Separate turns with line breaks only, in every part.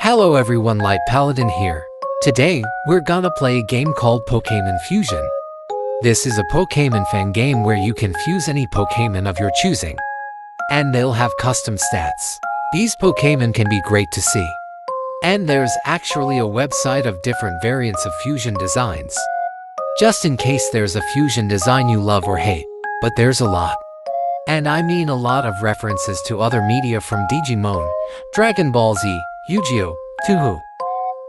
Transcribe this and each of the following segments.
Hello everyone, Light Paladin here. Today, we're gonna play a game called Pokémon Fusion. This is a Pokémon fan game where you can fuse any Pokémon of your choosing, and they'll have custom stats. These Pokémon can be great to see. And there's actually a website of different variants of fusion designs. Just in case there's a fusion design you love or hate, but there's a lot. And I mean a lot of references to other media from Digimon, Dragon Ball Z, Yu-Gi-Oh!, Touhou.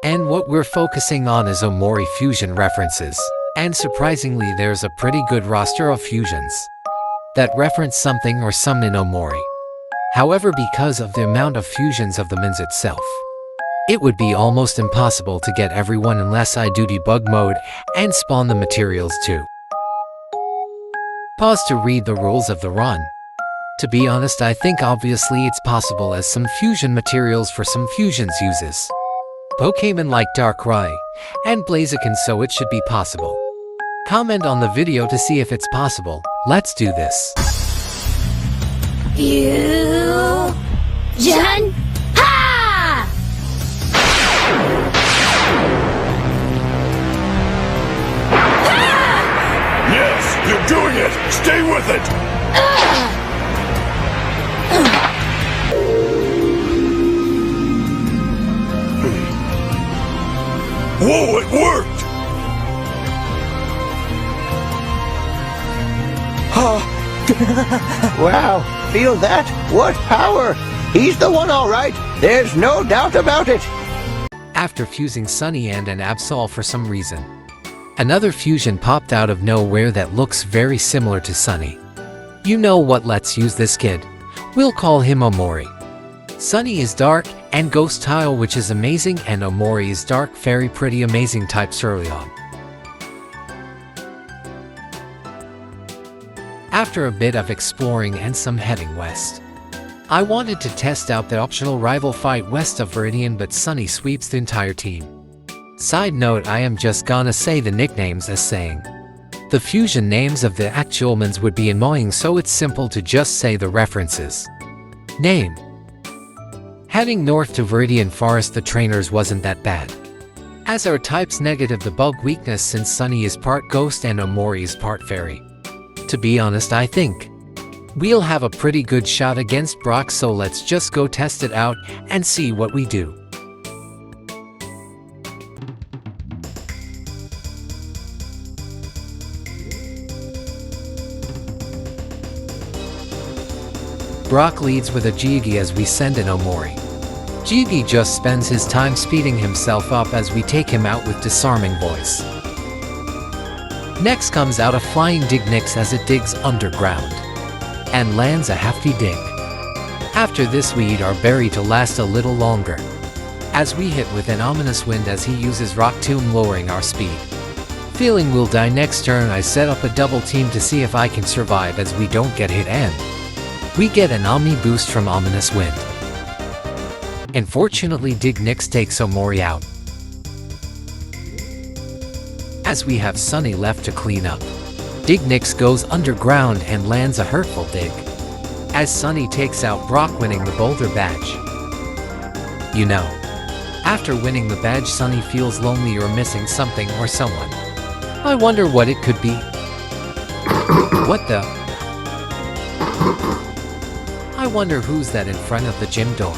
And what we're focusing on is Omori fusion references. And surprisingly, there's a pretty good roster of fusions that reference something or some in Omori. However, because of the amount of fusions of the mins itself, it would be almost impossible to get everyone unless I do debug mode and spawn the materials too. Pause to read the rules of the run. To be honest, I think obviously it's possible as some fusion materials for some fusions uses Pokémon like Darkrai and Blaziken, so it should be possible. Comment on the video to see if it's possible. Let's do this.
Fusion! Ha!
Yes, you're doing it! Stay with it! Whoa, it worked!
Wow, feel that? What power! He's the one, all right. There's no doubt about it.
After fusing Sunny and an Absol for some reason, another fusion popped out of nowhere that looks very similar to Sunny. You know what, let's use this kid. We'll call him Omori. Sunny is dark and ghost style, which is amazing, and Omori is dark fairy, pretty amazing types early on. After a bit of exploring and some heading west, I wanted to test out the optional rival fight west of Viridian, but Sunny sweeps the entire team. Side note, I am just gonna say the nicknames as saying the fusion names of the actual mins would be annoying, so it's simple to just say the references. Name. Heading north to Viridian Forest, the trainers wasn't that bad, as our types negative the bug weakness since Sunny is part ghost and Omori is part fairy. To be honest, I think we'll have a pretty good shot against Brock, so let's just go test it out and see what we do. Brock leads with a Jigi as we send in Omori. Jigi just spends his time speeding himself up as we take him out with disarming voice. Next comes out a flying Dignix as it digs underground and lands a hefty dig. After this, we eat our berry to last a little longer as we hit with an ominous wind as he uses Rock Tomb, lowering our speed. Feeling we'll die next turn, I set up a double team to see if I can survive as we don't get hit, and we get an Omni boost from Ominous Wind. Unfortunately, Dignix takes Omori out, as we have Sunny left to clean up. Dignix goes underground and lands a hurtful dig, as Sunny takes out Brock, winning the Boulder badge. You know, after winning the badge, Sunny feels lonely or missing something or someone. I wonder what it could be. What the? I wonder who's that in front of the gym door.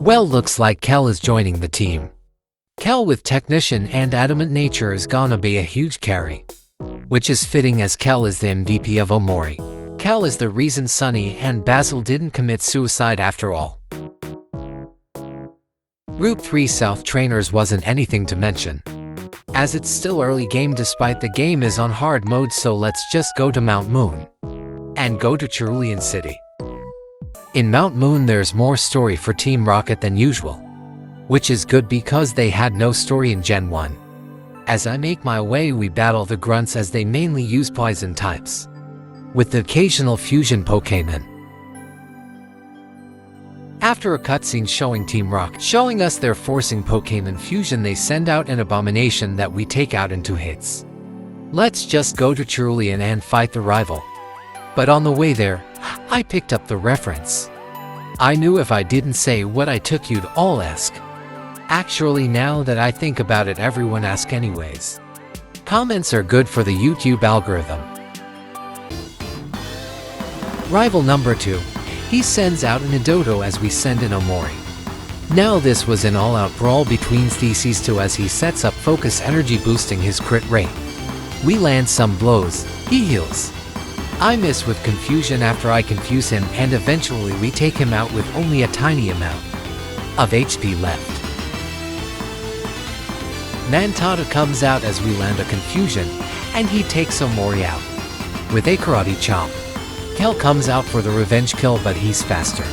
Well, looks like Kel is joining the team. Kel with Technician and Adamant Nature is gonna be a huge carry, which is fitting as Kel is the MVP of Omori. Kel is the reason Sunny and Basil didn't commit suicide after all. Route 3 South trainers wasn't anything to mention, as it's still early game despite the game is on hard mode, so let's just go to Mount Moon and go to Cerulean City. In Mount Moon, there's more story for Team Rocket than usual, which is good because they had no story in Gen 1. As I make my way, we battle the grunts as they mainly use poison types, with the occasional fusion Pokémon. After a cutscene showing Team Rock showing us they're forcing Pokémon fusion, they send out an abomination that we take out into hits. Let's just go to Cerulean and fight the rival. But on the way there, I picked up the reference. I knew if I didn't say what I took you'd all ask. Actually, now that I think about it, everyone asks anyways. Comments are good for the YouTube algorithm. Rival number 2. He sends out an Idoto as we send in Omori. Now this was an all-out brawl between these two as he sets up focus energy boosting his crit rate. We land some blows, he heals. I miss with confusion after I confuse him, and eventually we take him out with only a tiny amount of HP left. Nantata comes out as we land a confusion, and he takes Omori out with a karate chop. Kel comes out for the revenge kill, but he's faster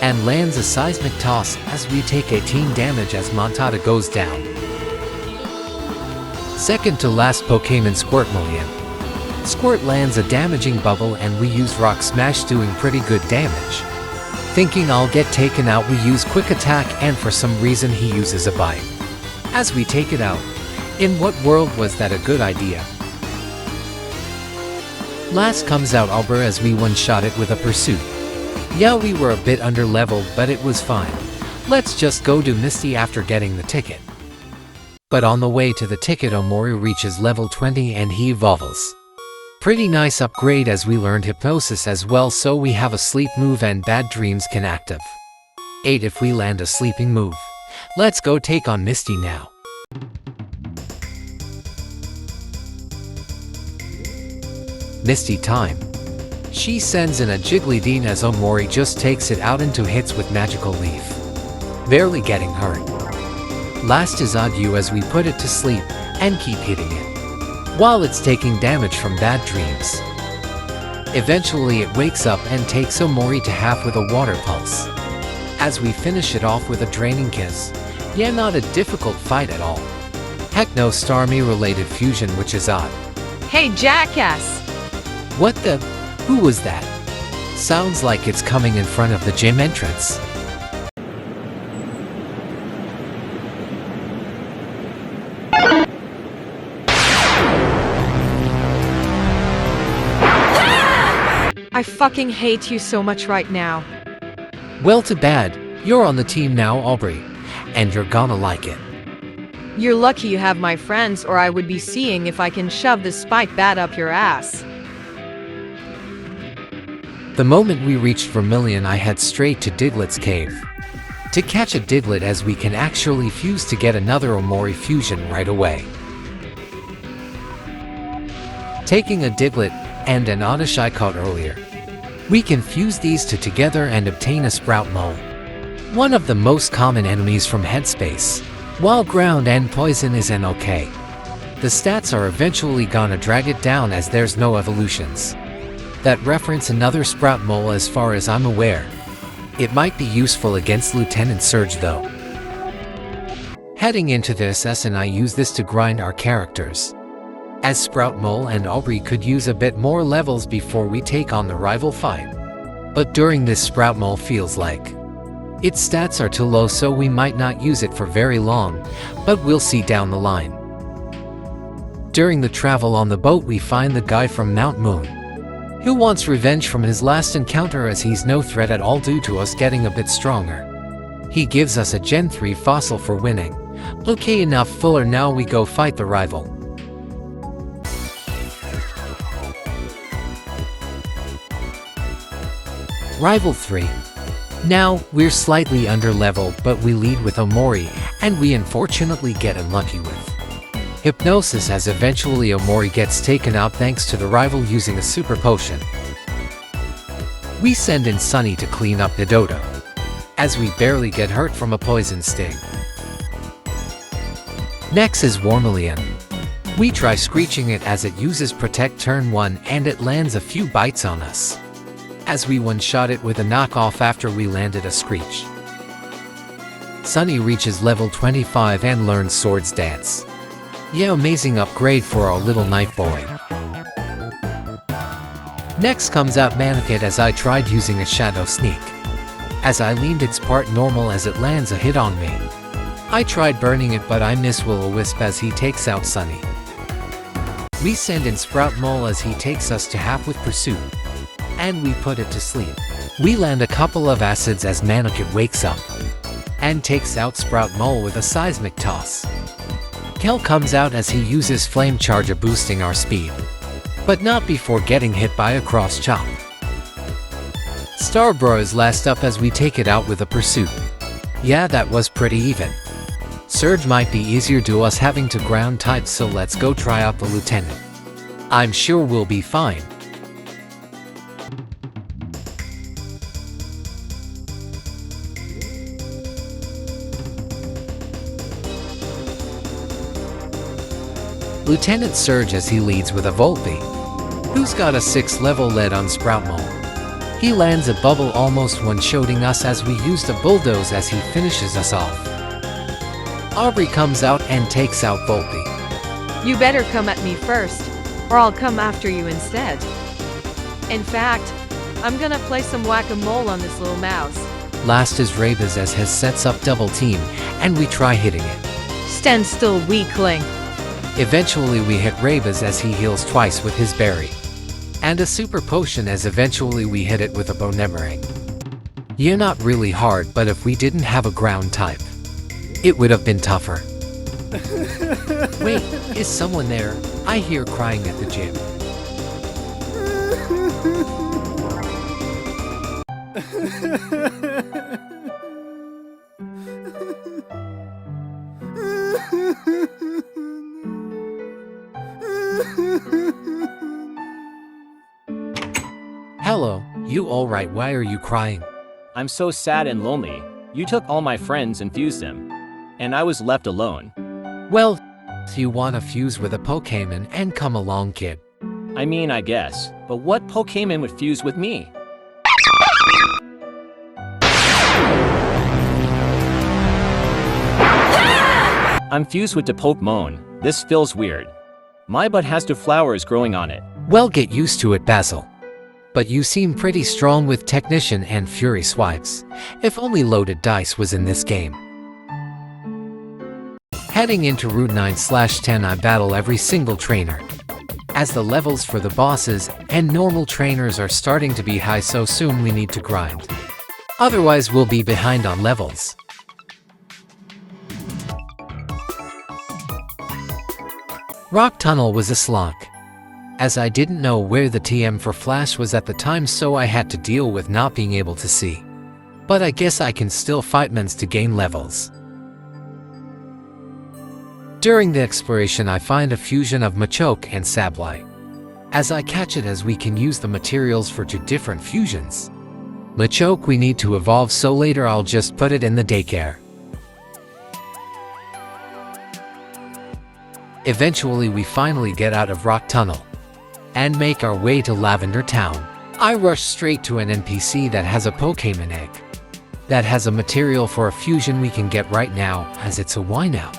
and lands a seismic toss as we take 18 damage as Montada goes down. Second to last Pokémon Squirtmillion. Squirt lands a damaging bubble and we use Rock Smash, doing pretty good damage. Thinking I'll get taken out, we use Quick Attack, and for some reason he uses a bite as we take it out. In what world was that a good idea? Last comes out Albert as we one-shot it with a pursuit. Yeah, we were a bit under-leveled, but it was fine. Let's just go to Misty after getting the ticket. But on the way to the ticket, Omori reaches level 20 and he evolves. Pretty nice upgrade as we learned Hypnosis as well, so we have a sleep move and Bad Dreams can active 8 if we land a sleeping move. Let's go take on Misty now. Misty time. She sends in a Jigglypuff as Omori just takes it out into hits with Magical Leaf, barely getting hurt. Last is Odd as we put it to sleep and keep hitting it while it's taking damage from Bad Dreams. Eventually it wakes up and takes Omori to half with a Water Pulse as we finish it off with a Draining Kiss. Yeah, not a difficult fight at all. Heck no Starmie related fusion, which is odd.
Hey jackass!
What the? Who was that? Sounds like it's coming in front of the gym entrance.
I fucking hate you so much right now.
Well, too bad. You're on the team now, Aubrey, and you're gonna like it.
You're lucky you have my friends, or I would be seeing if I can shove this spike bat up your ass.
The moment we reached Vermilion, I head straight to Diglett's cave to catch a Diglett, as we can actually fuse to get another Omori fusion right away. Taking a Diglett and an Oddish I caught earlier, we can fuse these two together and obtain a Sprout Mole, one of the most common enemies from Headspace. While Ground and Poison is an okay, the stats are eventually gonna drag it down as there's no evolutions that reference another Sprout Mole as far as I'm aware. It might be useful against Lieutenant Surge though. Heading into this and I use this to grind our characters, as Sprout Mole and Aubrey could use a bit more levels before we take on the rival fight. But during this, Sprout Mole feels like its stats are too low, so we might not use it for very long, but we'll see down the line. During the travel on the boat, we find the guy from Mount Moon who wants revenge from his last encounter, as he's no threat at all due to us getting a bit stronger. He gives us a Gen 3 fossil for winning. Okay, enough filler, now we go fight the rival. Rival 3. Now, we're slightly under level, but we lead with Omori, and we unfortunately get unlucky with Hypnosis, as eventually Omori gets taken out thanks to the rival using a super potion. We send in Sunny to clean up Nidodo, as we barely get hurt from a poison sting. Next is Wormelion. We try screeching it as it uses Protect turn 1 and it lands a few bites on us, as we one-shot it with a knockoff after we landed a Screech. Sunny reaches level 25 and learns Swords Dance. Yeah, amazing upgrade for our little knife boy. Next comes out Manakit, as I tried using a Shadow Sneak As I leaned, it's part normal as it lands a hit on me. I tried burning it, but I miss Will-O-Wisp as he takes out Sunny. We send in Sprout Mole as he takes us to half with Pursuit, and we put it to sleep. We land a couple of acids as Manakit wakes up and takes out Sprout Mole with a seismic toss. Kel comes out as he uses Flame Charger, boosting our speed, but not before getting hit by a cross chop. Starbro is last up as we take it out with a Pursuit. Yeah, that was pretty even. Surge might be easier to us having to ground type, so let's go try out the Lieutenant. I'm sure we'll be fine. Lieutenant Surge as he leads with a Volpe, who's got a 6th level lead on Sprout Mole. He lands a bubble, almost one-shotting us as we used a bulldoze as he finishes us off. Aubrey comes out and takes out Volpe.
You better come at me first, or I'll come after you instead. In fact, I'm gonna play some whack-a-mole on this little mouse.
Last is Ravaz as his sets up double team, and we try hitting it.
Stand still, weakling.
Eventually we hit Ravaz as he heals twice with his berry, and a super potion as eventually we hit it with a Bonemerang. Yeah, not really hard, but if we didn't have a ground type, it would have been tougher. Wait, is someone there? I hear crying at the gym. Hello, you alright? Why are you crying?
I'm so sad and lonely. You took all my friends and fused them, and I was left alone.
Well, if you wanna fuse with a Pokemon and come along, kid.
I mean, I guess, but what Pokemon would fuse with me? I'm fused with the Pokemon. This feels weird. My butt has 2 flowers growing on it.
Well, get used to it, Basil. But you seem pretty strong with Technician and Fury swipes. If only loaded dice was in this game. Heading into Route 9/10, I battle every single trainer, as the levels for the bosses and normal trainers are starting to be high, so soon we need to grind. Otherwise we'll be behind on levels. Rock Tunnel was a slog, as I didn't know where the TM for Flash was at the time, so I had to deal with not being able to see. But I guess I can still fight mons to gain levels. During the exploration I find a fusion of Machoke and Sableye. As I catch it, as we can use the materials for 2 different fusions. Machoke we need to evolve, so later I'll just put it in the daycare. Eventually we finally get out of Rock Tunnel and make our way to Lavender Town. I rush straight to an NPC that has a Pokemon egg that has a material for a fusion we can get right now, as it's a Whinout.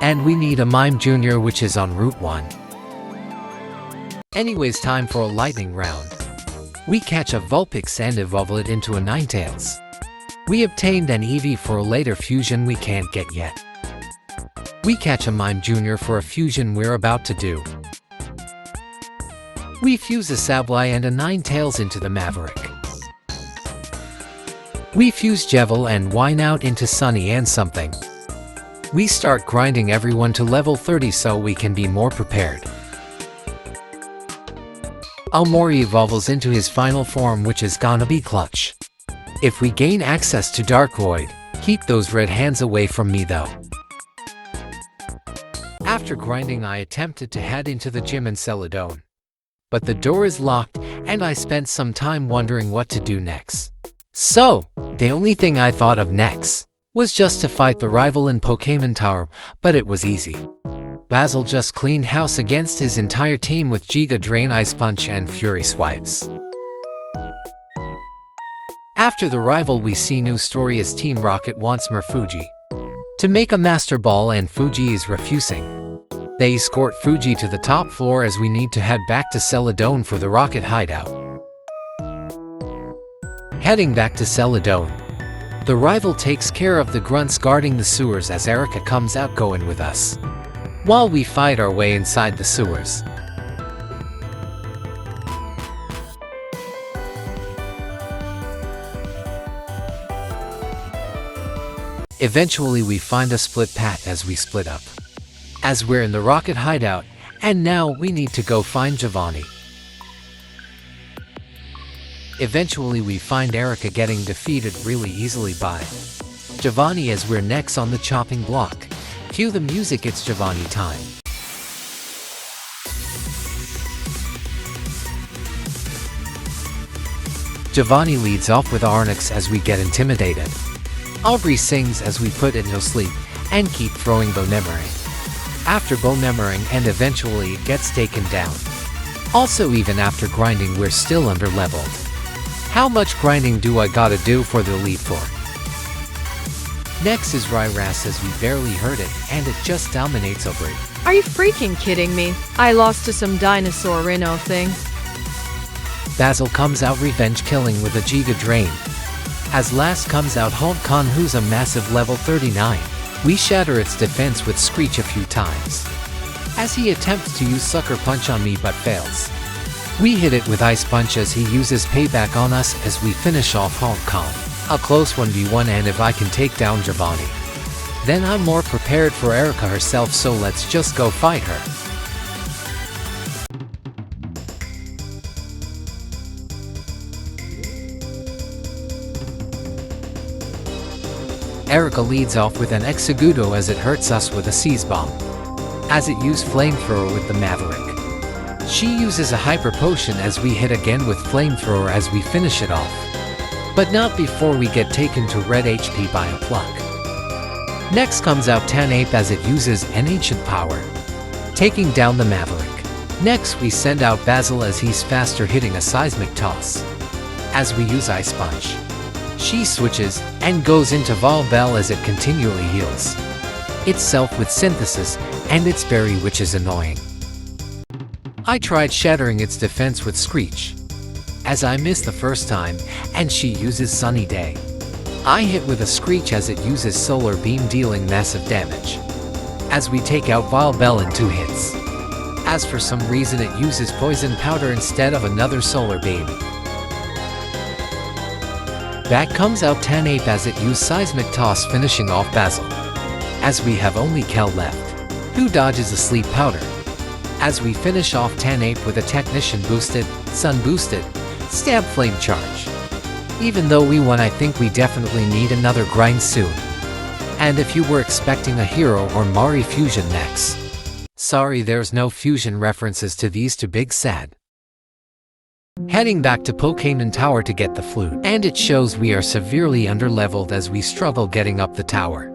And we need a Mime Jr., which is on Route 1. Anyways, time for a lightning round. We catch a Vulpix and evolve it into a Ninetales. We obtained an Eevee for a later fusion we can't get yet. We catch a Mime Jr. for a fusion we're about to do. We fuse a Sableye and a Ninetales into the Maverick. We fuse Jevil and Whinout into Sunny and something. We start grinding everyone to level 30 so we can be more prepared. Omori evolves into his final form, which is gonna be clutch. If we gain access to Dark Void, keep those red hands away from me though. After grinding I attempted to head into the gym in Celadon, but the door is locked and I spent some time wondering what to do next. So, the only thing I thought of next was just to fight the rival in Pokemon Tower, but it was easy. Basil just cleaned house against his entire team with Giga Drain, Ice Punch and Fury swipes. After the rival we see new story as Team Rocket wants Fuji to make a Master Ball and Fuji is refusing. They escort Fuji to the top floor as we need to head back to Celadon for the Rocket hideout. Heading back to Celadon, The rival takes care of the grunts guarding the sewers as Erica comes out going with us, while we fight our way inside the sewers. Eventually we find a split path as we split up, as we're in the rocket hideout, and now we need to go find Giovanni. Eventually we find Erica getting defeated really easily by Giovanni as we're next on the chopping block. Cue the music, it's Giovanni time. Giovanni leads off with Arnix as we get intimidated. Aubrey sings as we put it to sleep and keep throwing Bonemerang after Bonemerang, and eventually it gets taken down. Also, even after grinding we're still underleveled. How much grinding do I gotta do for the Elite Four? Next is Ryras as we barely heard it and it just dominates Aubrey.
Are you freaking kidding me? I lost to some dinosaur Rhino thing.
Basil comes out revenge killing with a Giga Drain. As last comes out Hulk Khan, who's a massive level 39. We shatter its defense with Screech a few times, as he attempts to use Sucker Punch on me but fails. We hit it with Ice Punch as he uses payback on us as we finish off Hulk Khan. A close 1v1, and if I can take down Giovanni, then I'm more prepared for Erica herself, so let's just go fight her. Erica leads off with an Executo as it hurts us with a Seize Bomb, as it used Flamethrower with the Maverick. She uses a Hyper Potion as we hit again with Flamethrower as we finish it off, but not before we get taken to red HP by a Pluck. Next comes out Tanape as it uses an Ancient Power, taking down the Maverick. Next we send out Basil as he's faster, hitting a Seismic Toss, as we use Ice Punch. She switches and goes into Volbell as it continually heals itself with Synthesis and its berry, which is annoying. I tried shattering its defense with Screech, as I missed the first time, and she uses Sunny Day. I hit with a Screech as it uses Solar Beam, dealing massive damage, as we take out Volbell in 2 hits. As for some reason it uses Poison Powder instead of another Solar Beam. Back comes out Tanape as it used Seismic Toss, finishing off Basil, as we have only Kel left, who dodges a Sleep Powder, as we finish off Tanape with a Technician boosted, Sun boosted, Stab Flame Charge. Even though we won, I think we definitely need another grind soon. And if you were expecting a Hero or Mari fusion next, sorry, there's no fusion references to these two, big sad. Heading back to Pokemon Tower to get the flute, and it shows we are severely underleveled as we struggle getting up the tower,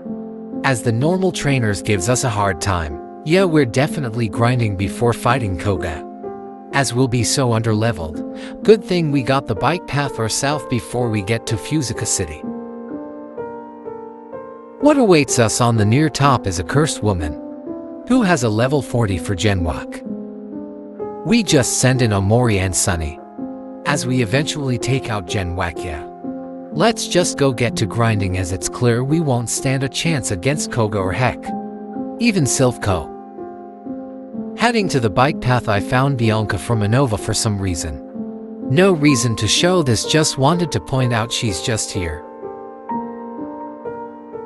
as the normal trainers gives us a hard time. Yeah, we're definitely grinding before fighting Koga, as we'll be so underleveled. Good thing we got the bike path or south before we get to Fusica City. What awaits us on the near top is a cursed woman, who has a level 40 for Genwalk. We just send in Omori and Sunny, as we eventually take out Genwak. Yeah, let's just go get to grinding, as it's clear we won't stand a chance against Koga or heck even Silph Co. Heading to the bike path, I found Bianca from Unova for some reason. No reason to show this, just wanted to point out she's just here.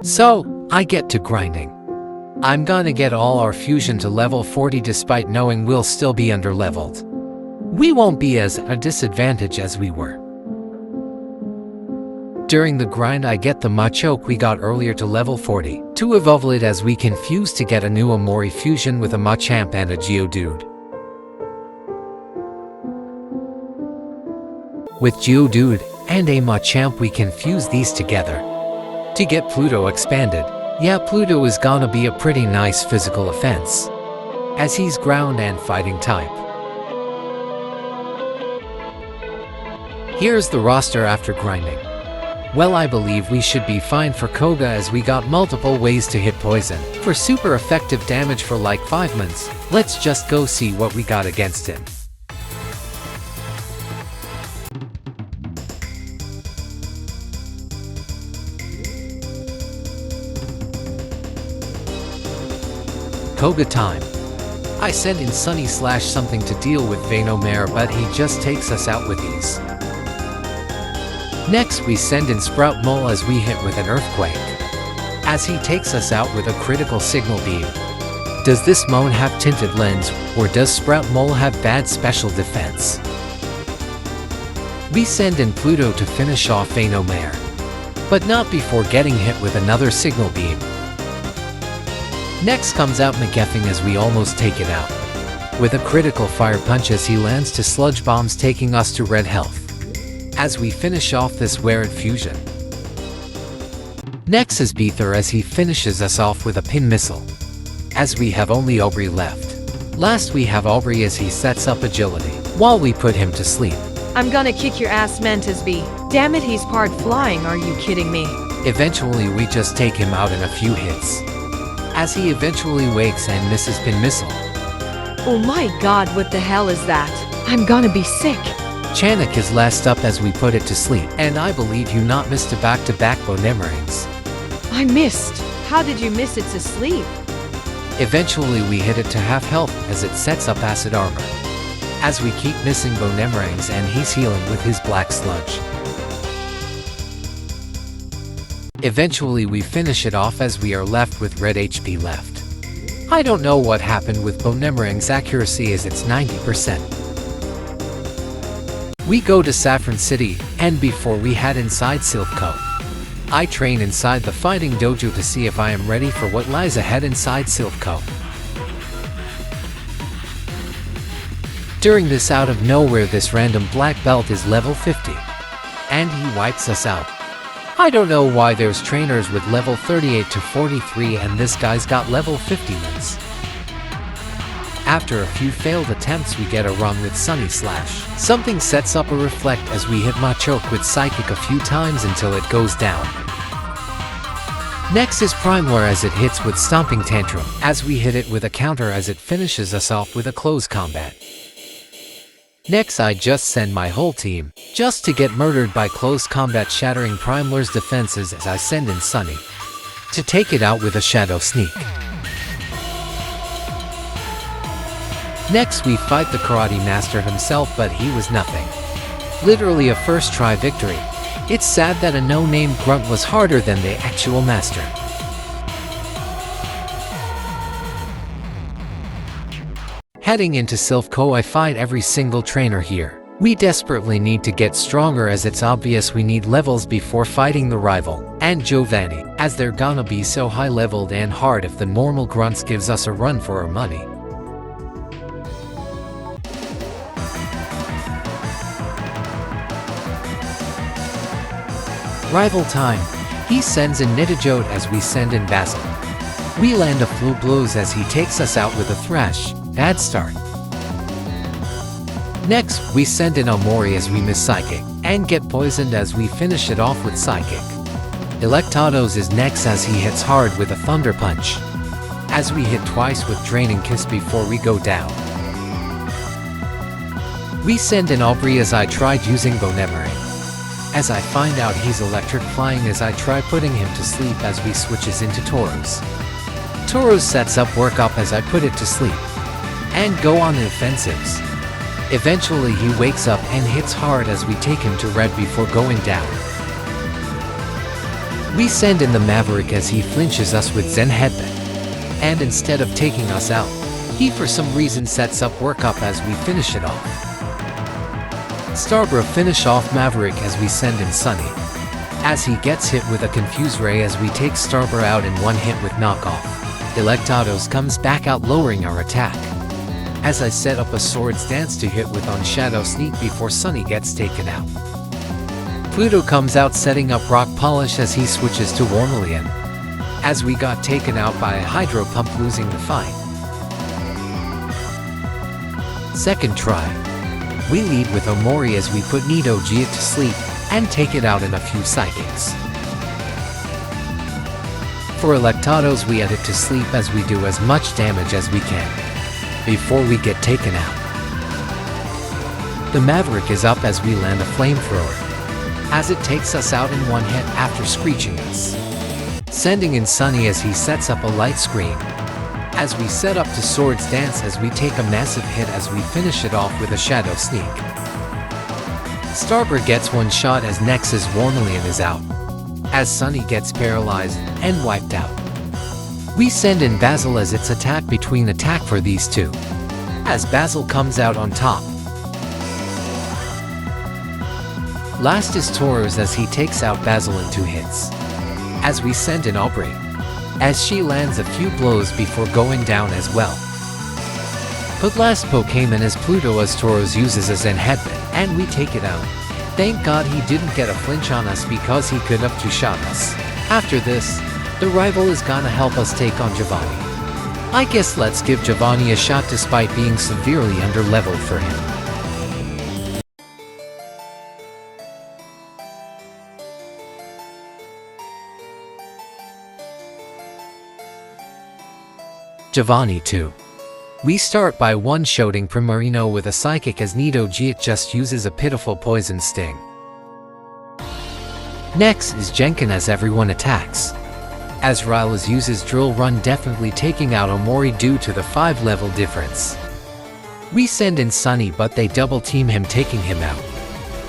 So, I get to grinding. I'm gonna get all our fusion to level 40 despite knowing we'll still be underleveled. We won't be as a disadvantage as we were. During the grind I get the Machoke we got earlier to level 40, to evolve it as we can fuse to get a new Omori fusion with a Machamp and a Geodude. With Geodude and a Machamp we can fuse these together to get Pluto expanded. Yeah, Pluto is gonna be a pretty nice physical offense, as he's ground and fighting type. Here's the roster after grinding. Well, I believe we should be fine for Koga as we got multiple ways to hit poison for super effective damage for like 5 months. Let's just go see what we got against him. Koga time. I send in Sunny / something to deal with Venomare, but he just takes us out with ease. Next we send in Sprout Mole as we hit with an earthquake, as he takes us out with a critical signal beam. Does this Moan have tinted lens, or does Sprout Mole have bad special defense? We send in Pluto to finish off Venomare, but not before getting hit with another signal beam. Next comes out McGeffing as we almost take it out, with a critical fire punch as he lands to sludge bombs, taking us to red health, as we finish off this weird fusion. Next is Beether as he finishes us off with a pin missile, as we have only Aubrey left. Last we have Aubrey as he sets up agility, while we put him to sleep.
I'm gonna kick your ass, Mentas B. Damn it, he's part flying, are you kidding me?
Eventually we just take him out in a few hits, as he eventually wakes and misses pin missile.
Oh my god, what the hell is that? I'm gonna be sick.
Chanak is last up as we put it to sleep, and I believe you not missed a back-to-back Bonemerings.
I missed. How did you miss it to sleep?
Eventually we hit it to half health as it sets up acid armor, as we keep missing Bonemerings and he's healing with his black sludge. Eventually we finish it off as we are left with red HP left. I don't know what happened with Bonemering's accuracy as it's 90%. We go to Saffron City, and before we head inside Silph Co, I train inside the fighting dojo to see if I am ready for what lies ahead inside Silph Co. During this out of nowhere this random black belt is level 50, and he wipes us out. I don't know why there's trainers with level 38 to 43 and this guy's got level 50 ones. After a few failed attempts we get a run with Sunny / something sets up a reflect as we hit Machoke with Psychic a few times until it goes down. Next is Primeware as it hits with Stomping Tantrum, as we hit it with a counter as it finishes us off with a close combat. Next I just send my whole team, just to get murdered by close combat shattering Primeware's defenses as I send in Sunny to take it out with a Shadow Sneak. Next we fight the Karate Master himself, but he was nothing. Literally a first try victory. It's sad that a no-name grunt was harder than the actual master. Heading into Silph Co, I fight every single trainer here. We desperately need to get stronger as it's obvious we need levels before fighting the rival, and Giovanni, as they're gonna be so high leveled and hard if the normal grunts gives us a run for our money. Rival time. He sends in Nitajote as we send in Basil. We land a few blows as he takes us out with a thrash. Bad start. Next, we send in Omori as we miss Psychic, and get poisoned as we finish it off with Psychic. Electados is next as he hits hard with a Thunder Punch, as we hit twice with Draining Kiss before we go down. We send in Aubrey as I tried using Bonemering, as I find out he's electric flying as I try putting him to sleep as we switches into Tauros. Tauros sets up work up as I put it to sleep, and go on the offensives. Eventually he wakes up and hits hard as we take him to red before going down. We send in the Maverick as he flinches us with Zen Headband, and instead of taking us out, he for some reason sets up work up as we finish it off. Starbro finish off Maverick as we send in Sunny, as he gets hit with a Confuse Ray as we take Starbro out in one hit with Knockoff. Electados comes back out lowering our attack, as I set up a Swords Dance to hit with on Shadow Sneak before Sunny gets taken out. Pluto comes out setting up Rock Polish as he switches to Wormelian, as we got taken out by a Hydro Pump losing the fight. Second try. We lead with Omori as we put Nido Gia to sleep, and take it out in a few Psychics. For Electados we add it to sleep as we do as much damage as we can, before we get taken out. The Maverick is up as we land a Flamethrower, as it takes us out in one hit after screeching us. Sending in Sunny as he sets up a light screen, as we set up to Swords Dance as we take a massive hit as we finish it off with a Shadow Sneak. Starbird gets one shot as Nex's Warmelian is out, as Sunny gets paralyzed and wiped out. We send in Basil as its attack between attack for these two, as Basil comes out on top. Last is Tauros as he takes out Basil in 2 hits, as we send in Aubrey, as she lands a few blows before going down as well. But last Pokémon is Pluto as Tauros uses a Zen Headbutt, and we take it out. Thank God he didn't get a flinch on us because he could have two-shot us. After this, the rival is gonna help us take on Giovanni. I guess let's give Giovanni a shot despite being severely under-leveled for him. Giovanni 2. We start by one-shotting Primarino with a Psychic as Nidogeet just uses a pitiful Poison Sting. Next is Jenkin as everyone attacks, as Rylas uses Drill Run, definitely taking out Omori due to the 5-level difference. We send in Sunny but they double-team him, taking him out.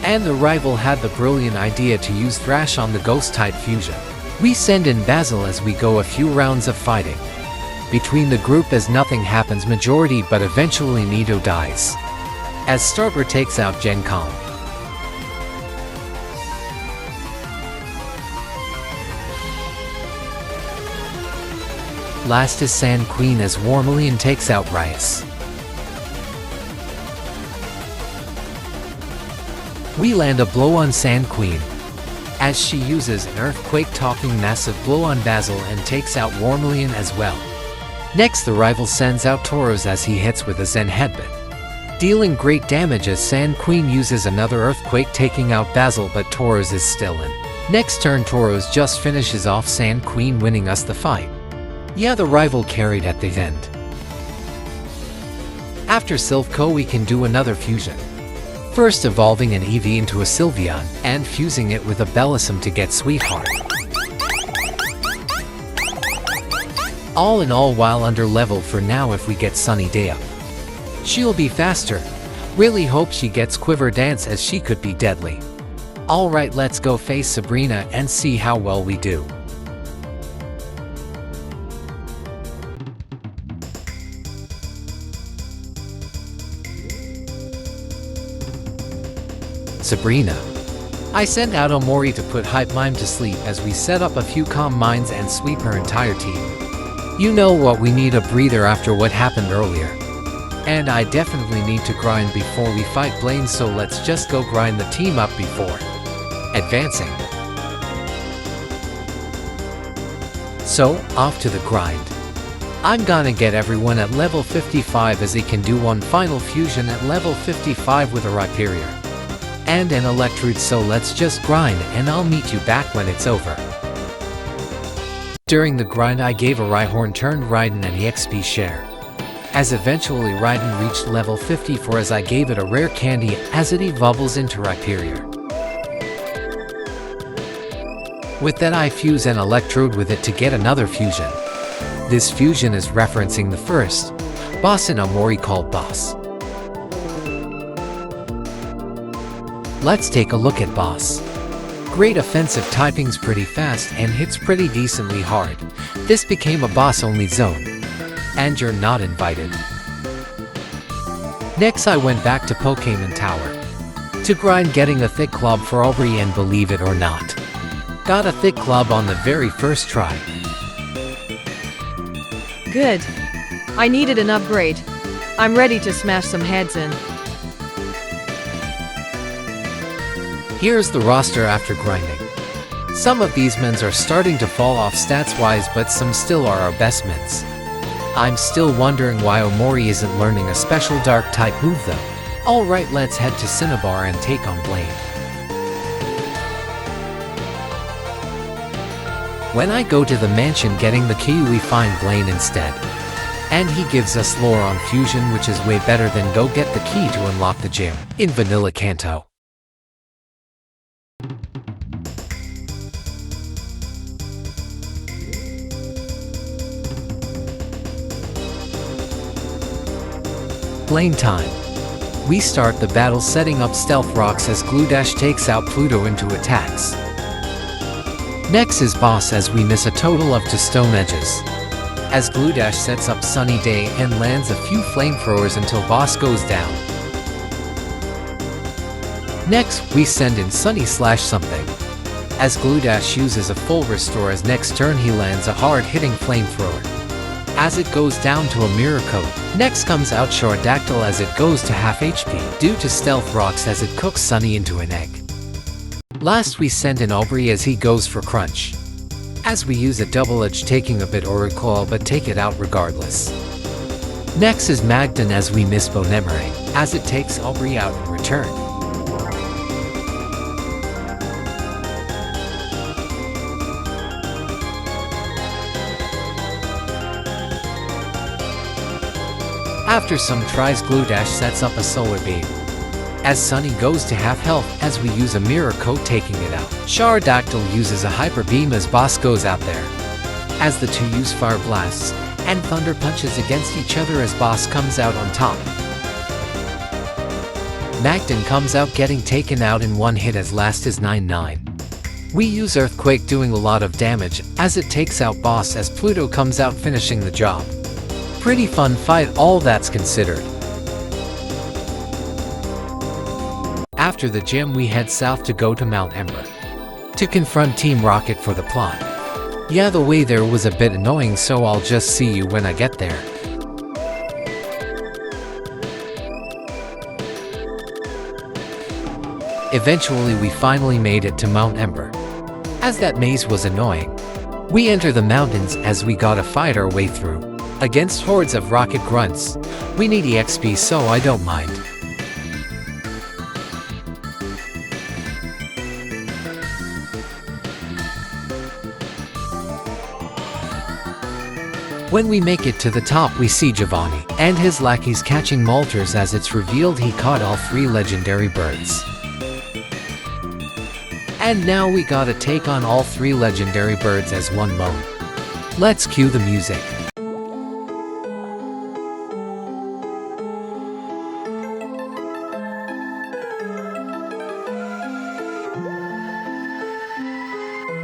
And the rival had the brilliant idea to use Thrash on the Ghost-type fusion. We send in Basil as we go a few rounds of fighting between the group as nothing happens majority, but eventually Nido dies, as Starbird takes out Gen Con. Last is Sand Queen as Warmelian takes out Rias. We land a blow on Sand Queen, as she uses an Earthquake, talking massive blow on Basil and takes out Warmelian as well. Next, the rival sends out Tauros as he hits with a Zen Headbutt, dealing great damage as Sand Queen uses another Earthquake, taking out Basil, but Tauros is still in. Next turn, Tauros just finishes off Sand Queen, winning us the fight. Yeah, the rival carried at the end. After Silph Co, we can do another fusion. First evolving an Eevee into a Sylveon and fusing it with a Bellossom to get Sweetheart. All in all, while under level for now, if we get Sunny Day up, she'll be faster. Really hope she gets Quiver Dance as she could be deadly. Alright, let's go face Sabrina and see how well we do. Sabrina. I sent out Omori to put Hype Mime to sleep as we set up a few Calm Minds and sweep her entire team. You know what, we need a breather after what happened earlier. And I definitely need to grind before we fight Blaine, so let's just go grind the team up before advancing. So, off to the grind. I'm gonna get everyone at level 55 as they can do one final fusion at level 55 with a Rhyperior and an Electrode, so let's just grind and I'll meet you back when it's over. During the grind, I gave a Rhyhorn turned Raiden an EXP share, as eventually Raiden reached level 54 as I gave it a rare candy as it evolves into Rhyperior. With that, I fuse an Electrode with it to get another fusion. This fusion is referencing the first boss in Omori called Boss. Let's take a look at Boss. Great offensive typing's pretty fast and hits pretty decently hard. This became a boss-only zone, and you're not invited. Next, I went back to Pokémon Tower to grind getting a thick club for Aubrey, and believe it or not, got a thick club on the very first try.
Good. I needed an upgrade. I'm ready to smash some heads in.
Here's the roster after grinding. Some of these mens are starting to fall off stats-wise, but some still are our best mens. I'm still wondering why Omori isn't learning a special Dark-type move though. Alright, let's head to Cinnabar and take on Blaine. When I go to the mansion getting the key, we find Blaine instead. And he gives us lore on fusion, which is way better than go get the key to unlock the gym in Vanilla Kanto. explain time. We start the battle setting up stealth rocks as Gludash takes out Pluto into attacks. Next is boss as we miss a total of 2 stone edges. As Gludash sets up Sunny Day and lands a few flamethrowers until boss goes down. Next, we send in Sunny Slash something. As Gludash uses a full restore as next turn he lands a hard-hitting flamethrower. As it goes down to a mirror coat. Next comes out Charodactyl as it goes to half HP due to stealth rocks as it cooks Sunny into an egg. Last we send in Omori as he goes for crunch. As we use a double edge taking a bit or recoil but take it out regardless. Next is Magdon as we miss Bonemere, as it takes Omori out in return. After some tries, Gludash sets up a solar beam. As Sunny goes to half health as we use a mirror coat taking it out. Charodactyl uses a hyper beam as boss goes out there. As the two use fire blasts and thunder punches against each other as boss comes out on top. Magdon comes out getting taken out in one hit as last is 9-9. We use Earthquake doing a lot of damage as it takes out boss as Pluto comes out finishing the job. Pretty fun fight all that's considered. After the gym we head south to go to Mount Ember to confront Team Rocket for the plot. Yeah, the way there was a bit annoying, so I'll just see you when I get there. Eventually we finally made it to Mount Ember. As that maze was annoying. We enter the mountains as we gotta fight our way through. Against hordes of rocket grunts. We need EXP so I don't mind. When we make it to the top we see Giovanni and his lackeys catching molters as it's revealed he caught all 3 legendary birds. And now we gotta take on all 3 legendary birds as one mode. Let's cue the music.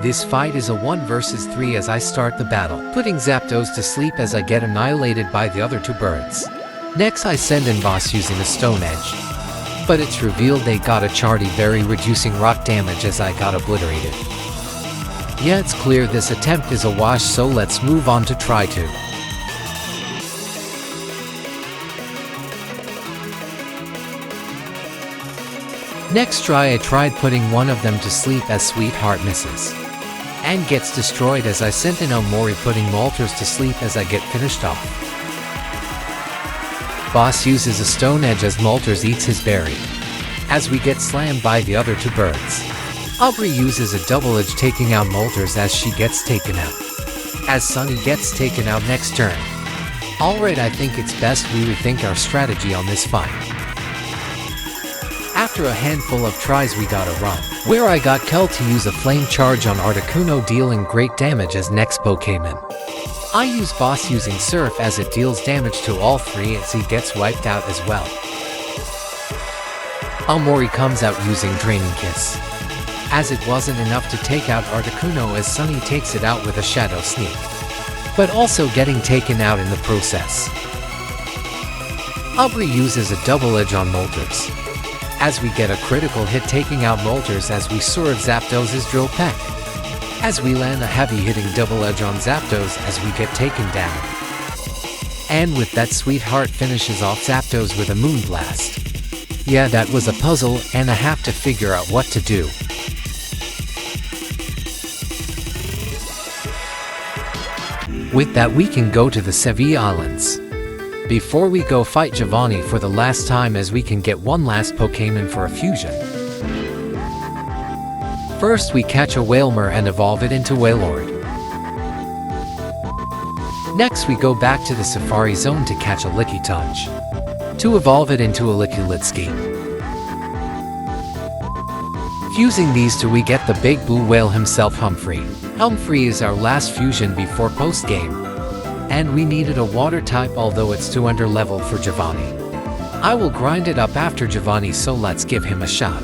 This fight is a 1 versus 3 as I start the battle, putting Zapdos to sleep as I get annihilated by the other 2 birds. Next I send in boss using a stone edge. But it's revealed they got a Chardy Berry reducing rock damage as I got obliterated. Yeah, it's clear this attempt is a wash, so let's move on to try 2. Next try I tried putting one of them to sleep as Sweetheart misses. And gets destroyed as I sent in Omori putting Molters to sleep as I get finished off. Boss uses a stone edge as Molters eats his berry. As we get slammed by the other 2 birds. Aubrey uses a double edge taking out Molters as she gets taken out. As Sunny gets taken out next turn. Alright, I think it's best we rethink our strategy on this fight. After a handful of tries we gotta run, where I got Kel to use a flame charge on Articuno dealing great damage as next Pokemon. I use boss using Surf as it deals damage to all 3 as he gets wiped out as well. Omori comes out using Draining Kiss. As it wasn't enough to take out Articuno as Sunny takes it out with a Shadow Sneak. But also getting taken out in the process. Aubrey uses a double edge on Molters. As we get a critical hit taking out Molters as we swerve Zapdos' Drill Peck. As we land a heavy hitting double edge on Zapdos as we get taken down. And with that Sweetheart finishes off Zapdos with a Moonblast. Yeah, that was a puzzle and I have to figure out what to do. With that we can go to the Sevilla Islands. Before we go fight Giovanni for the last time as we can get one last Pokemon for a fusion. First we catch a Wailmer and evolve it into Wailord. Next we go back to the Safari Zone to catch a Lickitunch. To evolve it into a Lickilitsky. Fusing these 2 we get the big blue whale himself, Humphrey. Humphrey is our last fusion before post-game. And we needed a water type although it's too under level for Giovanni. I will grind it up after Giovanni, so let's give him a shot.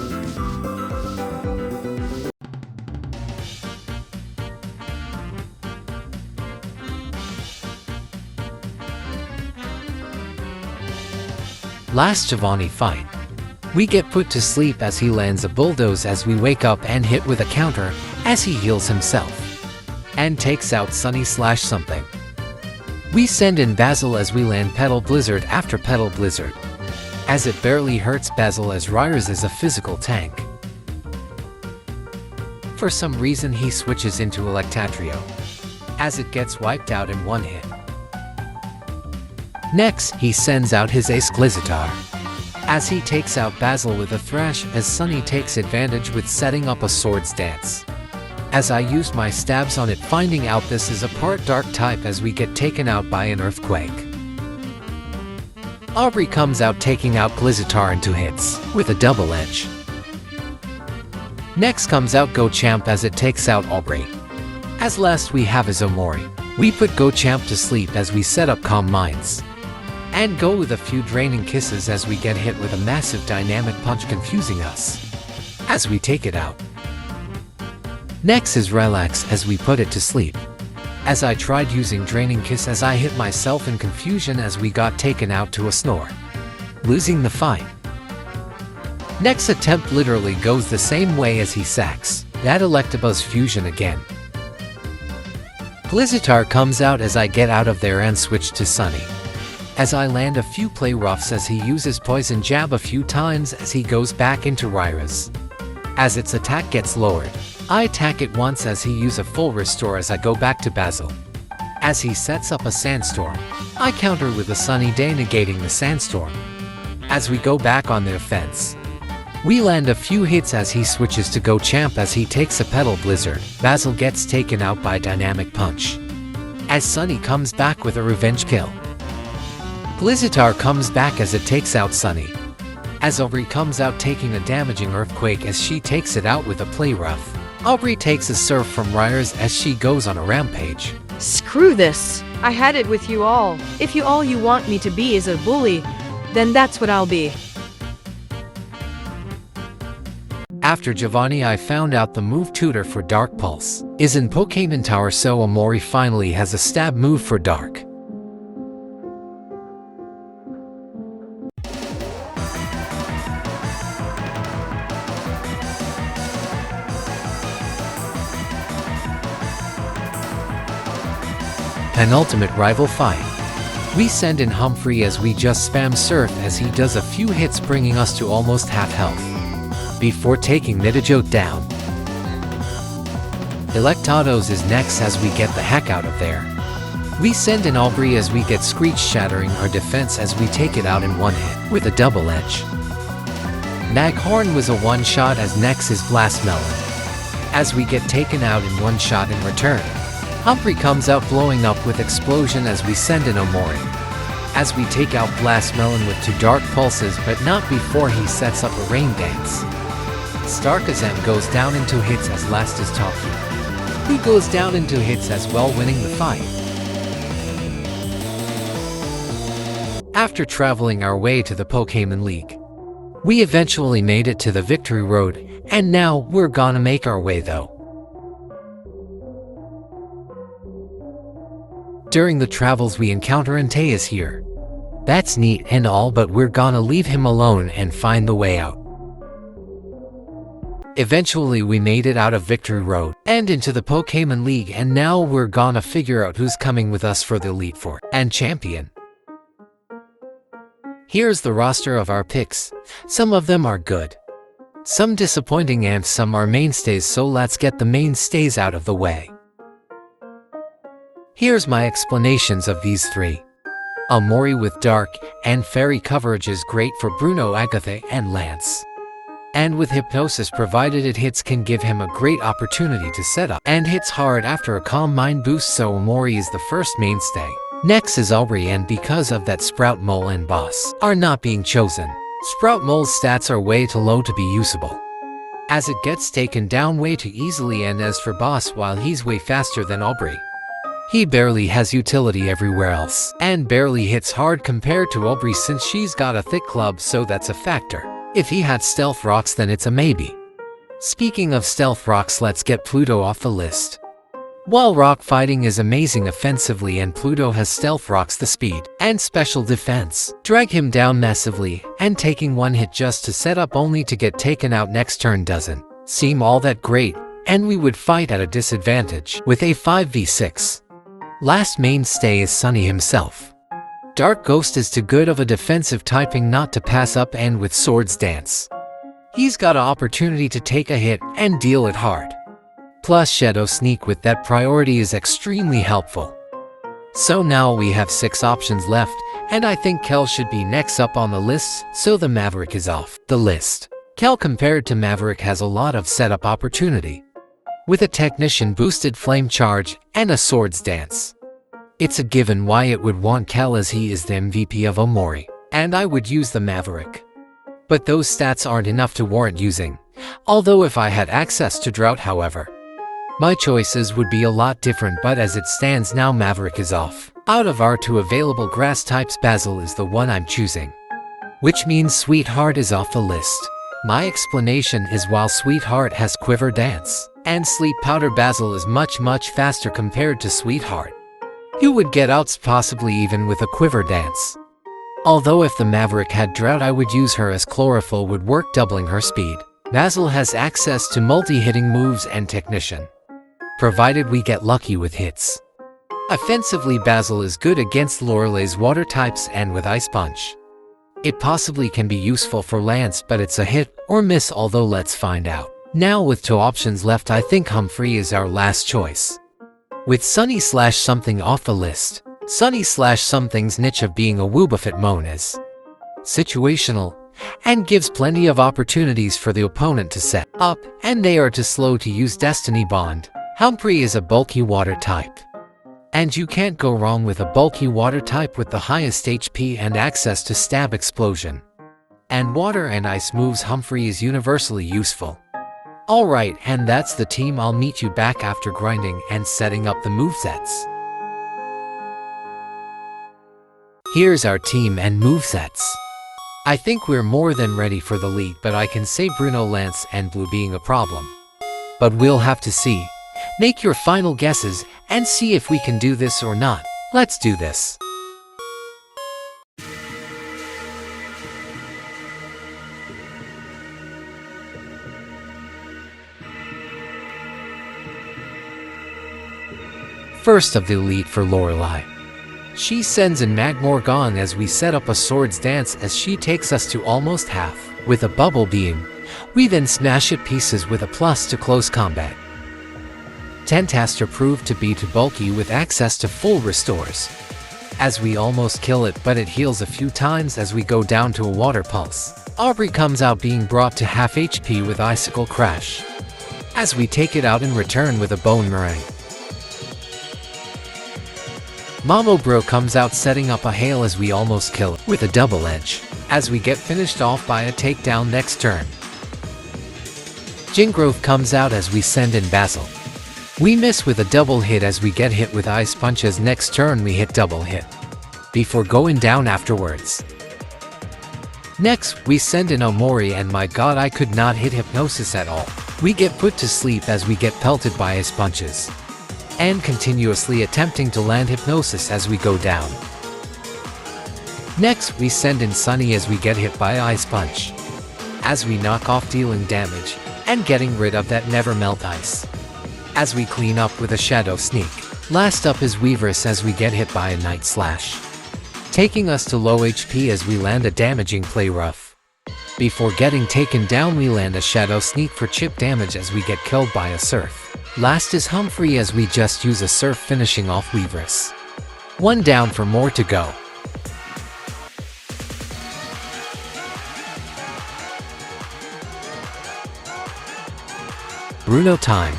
Last Giovanni fight. We get put to sleep as he lands a bulldoze as we wake up and hit with a counter as he heals himself and takes out Sunny/something. We send in Basil as we land Petal Blizzard after Petal Blizzard, as it barely hurts Basil as Ryers is a physical tank. For some reason he switches into Electatrio, as it gets wiped out in one hit. Next, he sends out his ace Glizitar, as he takes out Basil with a Thrash as Sunny takes advantage with setting up a Swords Dance. As I used my stabs on it, finding out this is a part Dark type as we get taken out by an Earthquake. Aubrey comes out taking out Glizitar in 2 hits, with a double edge. Next comes out Gochamp as it takes out Aubrey. As last we have is Omori. We put Gochamp to sleep as we set up Calm Minds, and go with a few draining kisses as we get hit with a massive dynamic punch confusing us, as we take it out. Next is Relax as we put it to sleep, as I tried using Draining Kiss as I hit myself in confusion as we got taken out to a snore, losing the fight. Next attempt literally goes the same way as he sacks that Electabuzz fusion again. Glizitar comes out as I get out of there and switch to Sunny, as I land a few play roughs as he uses Poison Jab a few times as he goes back into Ryra's. As its attack gets lowered, I attack it once as he uses a full restore as I go back to Basil. As he sets up a Sandstorm, I counter with a Sunny Day negating the Sandstorm. As we go back on the offense, we land a few hits as he switches to Gochamp as he takes a Petal Blizzard. Basil gets taken out by Dynamic Punch, as Sunny comes back with a revenge kill. Glizitar comes back as it takes out Sunny, as Aubrey comes out taking a damaging Earthquake as she takes it out with a Play Rough. Aubrey takes a Surf from Ryers as she goes on a rampage.
Screw this. I had it with you all. If all you want me to be is a bully, then that's what I'll be.
After Giovanni, I found out the move tutor for Dark Pulse is in Pokemon Tower, so Omori finally has a stab move for Dark. Penultimate rival fight. We send in Humphrey as we just spam Surf as he does a few hits, bringing us to almost half health before taking Nidojote down. Electados is next as we get the heck out of there. We send in Aubrey as we get Screech, shattering our defense as we take it out in 1 hit with a double edge. Naghorn was a one-shot as next is Blast Melon, as we get taken out in 1 shot in return. Humphrey comes out blowing up with Explosion as we send in Omori, as we take out Blast Melon with 2 Dark Pulses, but not before he sets up a Rain Dance. Starkazam goes down in 2 hits as last is Taki, who goes down in 2 hits as well, winning the fight. After traveling our way to the Pokemon League, we eventually made it to the Victory Road, and now we're gonna make our way though. During the travels we encounter Antaeus here. That's neat and all, but we're gonna leave him alone and find the way out. Eventually we made it out of Victory Road and into the Pokemon League, and now we're gonna figure out who's coming with us for the Elite Four and Champion. Here's the roster of our picks. Some of them are good, some disappointing, and some are mainstays, so let's get the mainstays out of the way. Here's my explanations of these 3. Omori with Dark and Fairy coverage is great for Bruno, Agatha, and Lance. And with Hypnosis, provided it hits, can give him a great opportunity to set up and hits hard after a Calm Mind boost, so Omori is the first mainstay. Next is Aubrey, and because of that, Sprout, Mole, and Boss are not being chosen. Sprout Mole's stats are way too low to be usable, as it gets taken down way too easily, and as for Boss, while he's way faster than Aubrey, He barely has utility everywhere else, and barely hits hard compared to Omori since she's got a thick club, so that's a factor. If he had stealth rocks, then it's a maybe. Speaking of stealth rocks, let's get Pluto off the list. While rock fighting is amazing offensively and Pluto has stealth rocks, the speed and special defense drag him down massively, and taking one hit just to set up only to get taken out next turn doesn't seem all that great, and we would fight at a disadvantage with a 5v6. Last mainstay is Sunny himself. Dark Ghost is too good of a defensive typing not to pass up, and with Swords Dance, he's got an opportunity to take a hit and deal it hard. Plus Shadow Sneak with that priority is extremely helpful. So now we have 6 options left, and I think Kel should be next up on the list, so the Maverick is off the list. Kel compared to Maverick has a lot of setup opportunity, with a Technician boosted Flame Charge and a Swords Dance. It's a given why it would want Kel, as he is the MVP of Omori, and I would use the Maverick. But those stats aren't enough to warrant using, although if I had access to Drought, however, my choices would be a lot different. But as it stands now, Maverick is off. Out of our 2 available grass types, Basil is the one I'm choosing, which means Sweetheart is off the list. My explanation is while Sweetheart has Quiver Dance and Sleep Powder, Basil is much faster compared to Sweetheart, who would get outs possibly even with a Quiver Dance. Although if the Maverick had Drought, I would use her, as Chlorophyll would work doubling her speed. Basil has access to multi-hitting moves and Technician, provided we get lucky with hits. Offensively, Basil is good against Lorelei's water types and with Ice Punch. It possibly can be useful for Lance, but it's a hit or miss, although let's find out. Now with 2 options left, I think Humphrey is our last choice. With Sunny/Something off the list, Sunny/Something's niche of being a Woobuffet Moan is situational and gives plenty of opportunities for the opponent to set up, and they are too slow to use Destiny Bond. Humphrey is a bulky water type, and you can't go wrong with a bulky water type with the highest HP and access to Stab Explosion and Water and Ice moves. Humphrey is universally useful. Alright, and that's the team. I'll meet you back after grinding and setting up the movesets. Here's our team and movesets. I think we're more than ready for the league, but I can say Bruno, Lance, and Blue being a problem. But we'll have to see. Make your final guesses and see if we can do this or not. Let's do this. First of the elite for Lorelei. She sends in Magmorgon as we set up a Swords Dance, as she takes us to almost half with a Bubble Beam. We then smash it pieces with a plus to close combat. Tentaster proved to be too bulky with access to full restores, as we almost kill it, but it heals a few times as we go down to a Water Pulse. Aubrey comes out being brought to half HP with Icicle Crash, as we take it out in return with a Bone Meringue. Momo Bro comes out setting up a Hail as we almost kill it with a Double Edge, as we get finished off by a takedown next turn. Jingrowth comes out as we send in Basil. We miss with a double hit as we get hit with Ice Punch, as next turn we hit double hit before going down afterwards. Next, we send in Omori, and my god, I could not hit Hypnosis at all. We get put to sleep as we get pelted by Ice Punches, and continuously attempting to land Hypnosis as we go down. Next, we send in Sunny as we get hit by Ice Punch, as we knock off dealing damage and getting rid of that Never Melt Ice, as we clean up with a Shadow Sneak. Last up is Weaveress as we get hit by a Night Slash, taking us to low HP as we land a damaging Play Rough. Before getting taken down, we land a Shadow Sneak for chip damage as we get killed by a Surf. Last is Humphrey as we just use a Surf, finishing off Weaveress. 1 down for more to go. Bruno time.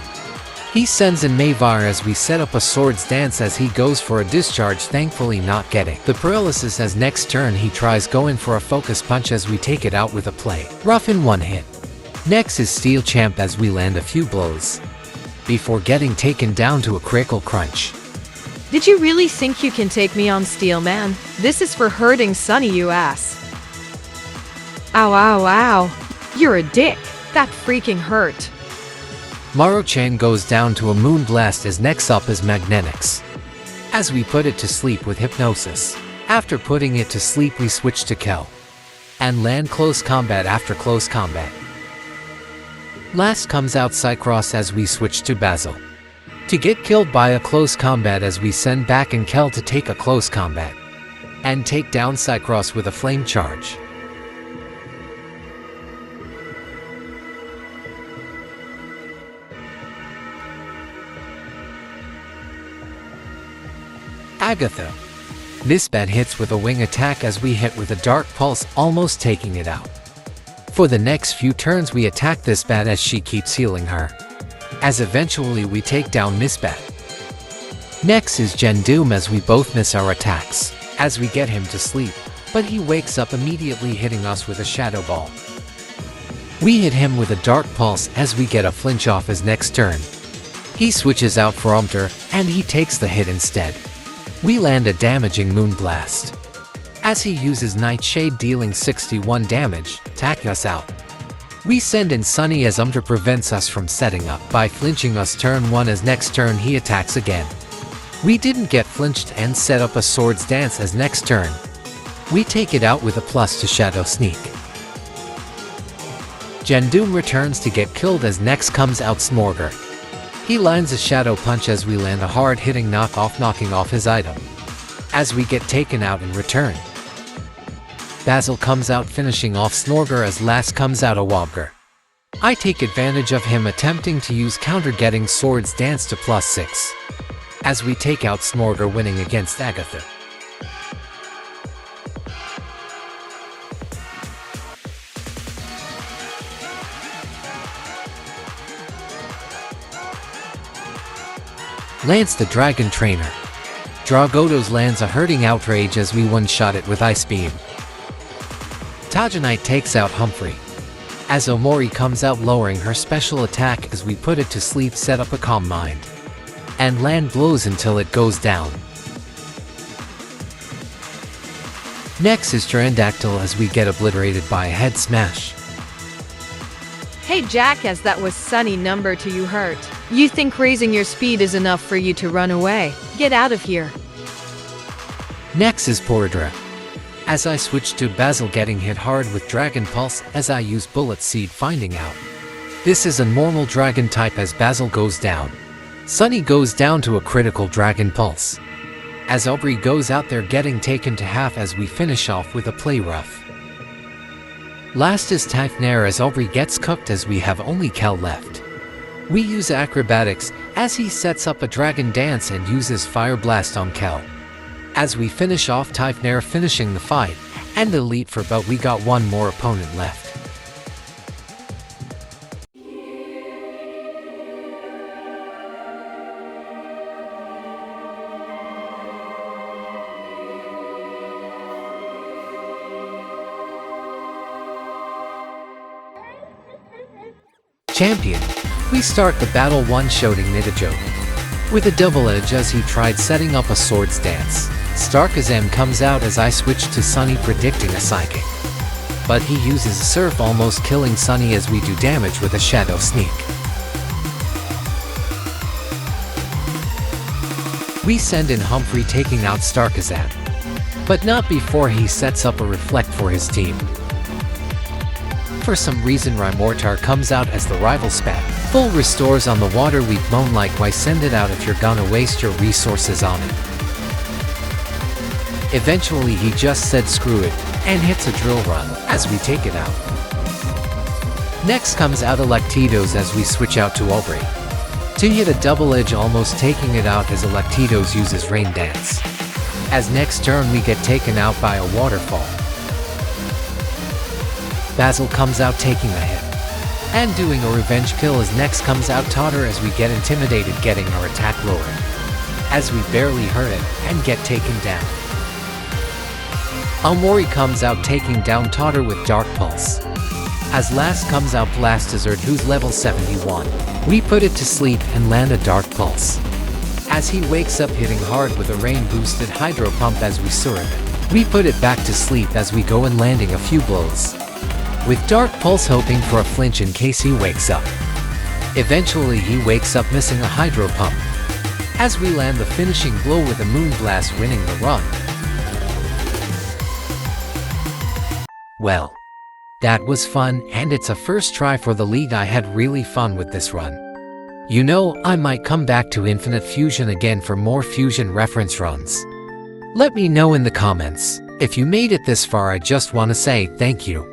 He sends in Mayvar as we set up a Swords Dance as he goes for a Discharge, thankfully not getting the paralysis, as next turn he tries going for a Focus Punch as we take it out with a Play Rough in 1 hit. Next is Steel Champ as we land a few blows before getting taken down to a Critical Crunch.
Did you really think you can take me on, Steel Man? This is for hurting Sunny, you ass. Ow, ow, ow. You're a dick. That freaking hurt.
Maro-chan goes down to a moon blast as next up is magnetics. As we put it to sleep with hypnosis. After putting it to sleep we switch to Kel. And land close combat after close combat. Last comes out Cycross as we switch to Basil. To get killed by a close combat as we send back and Kel to take a close combat. And take down Cycross with a flame charge. Agatha. This bat hits with a wing attack as we hit with a dark pulse, almost taking it out. For the next few turns we attack this bat as she keeps healing her. As eventually we take down Miss Bat. Next is Gendoom as we both miss our attacks, as we get him to sleep, but he wakes up immediately hitting us with a shadow ball. We hit him with a dark pulse as we get a flinch off his next turn. He switches out for Umter, and he takes the hit instead. We land a damaging Moon Blast. As he uses Nightshade dealing 61 damage, taking us out. We send in Sunny as Umter prevents us from setting up by flinching us turn 1 as next turn he attacks again. We didn't get flinched and set up a Swords Dance as next turn. We take it out with a plus to Shadow Sneak. Gendoom returns to get killed as next comes out Smorger. He lands a Shadow Punch as we land a hard-hitting knockoff knocking off his item. As we get taken out in return. Basil comes out finishing off Snorger as last comes out a Wobger. I take advantage of him attempting to use counter getting Swords Dance to +6. As we take out Snorger winning against Agatha. Lance the Dragon Trainer. Dragotos lands a hurting outrage as we one-shot it with Ice Beam. Tajanite takes out Humphrey. As Omori comes out lowering her special attack as we put it to sleep set up a Calm Mind. And land blows until it goes down. Next is Pterodactyl as we get obliterated by a head smash.
Hey jackass, that was Sunny number 2 you hurt. You think raising your speed is enough for you to run away? Get out of here.
Next is Poridra. As I switch to Basil getting hit hard with Dragon Pulse as I use Bullet Seed finding out. This is a normal dragon type as Basil goes down. Sunny goes down to a critical Dragon Pulse. As Aubrey goes out there getting taken to half as we finish off with a Play Rough. Last is Typhnair as Aubrey gets cooked as we have only Kel left. We use Acrobatics as he sets up a Dragon Dance and uses Fire Blast on Kel. As we finish off Typhnair finishing the fight, and Elite for but we got one more opponent left. Champion. We start the battle one-shotting Nidajoke. With a double edge as he tried setting up a Swords Dance. Starkazam comes out as I switch to Sunny predicting a Psychic. But he uses a Surf almost killing Sunny as we do damage with a Shadow Sneak. We send in Humphrey taking out Starkazam. But not before he sets up a Reflect for his team. For some reason Rymortar comes out as the rival spat. Full restores on the water we moan like why send it out if you're gonna waste your resources on it. Eventually he just said screw it, and hits a Drill Run, as we take it out. Next comes out Electidos as we switch out to Aubrey. To hit a double edge almost taking it out as Electidos uses Rain Dance. As next turn we get taken out by a Waterfall. Basil comes out taking a hit. And doing a revenge kill as next comes out Totter as we get intimidated getting our attack lowered. As we barely hurt it, and get taken down. Omori comes out taking down Totter with Dark Pulse. As last comes out Blastizard who's level 71. We put it to sleep and land a Dark Pulse. as he wakes up hitting hard with a rain-boosted hydro pump as we serve it. We put it back to sleep as we go and landing a few blows, with Dark Pulse hoping for a flinch in case he wakes up. Eventually he wakes up missing a hydro pump, as we land the finishing blow with a Moonblast winning the run. Well, that was fun, and it's a first try for the league. I had really fun with this run. You know, I might come back to Infinite Fusion again for more Fusion reference runs. Let me know in the comments. If you made it this far, I just want to say thank you.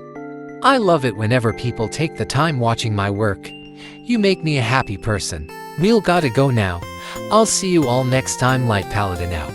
I love it whenever people take the time watching my work. You make me a happy person. We'll gotta go now. I'll see you all next time. Light Paladin out.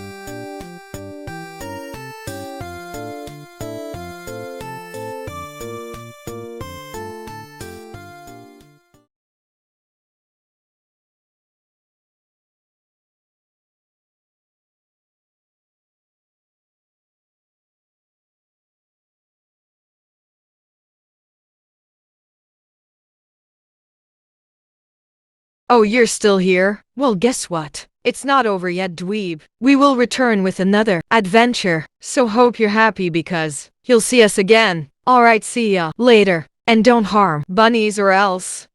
Oh, you're still here? Well, guess what? It's not over yet, dweeb. We will return with another adventure. So hope you're happy because you'll see us again. Alright, see ya later. And don't harm bunnies or else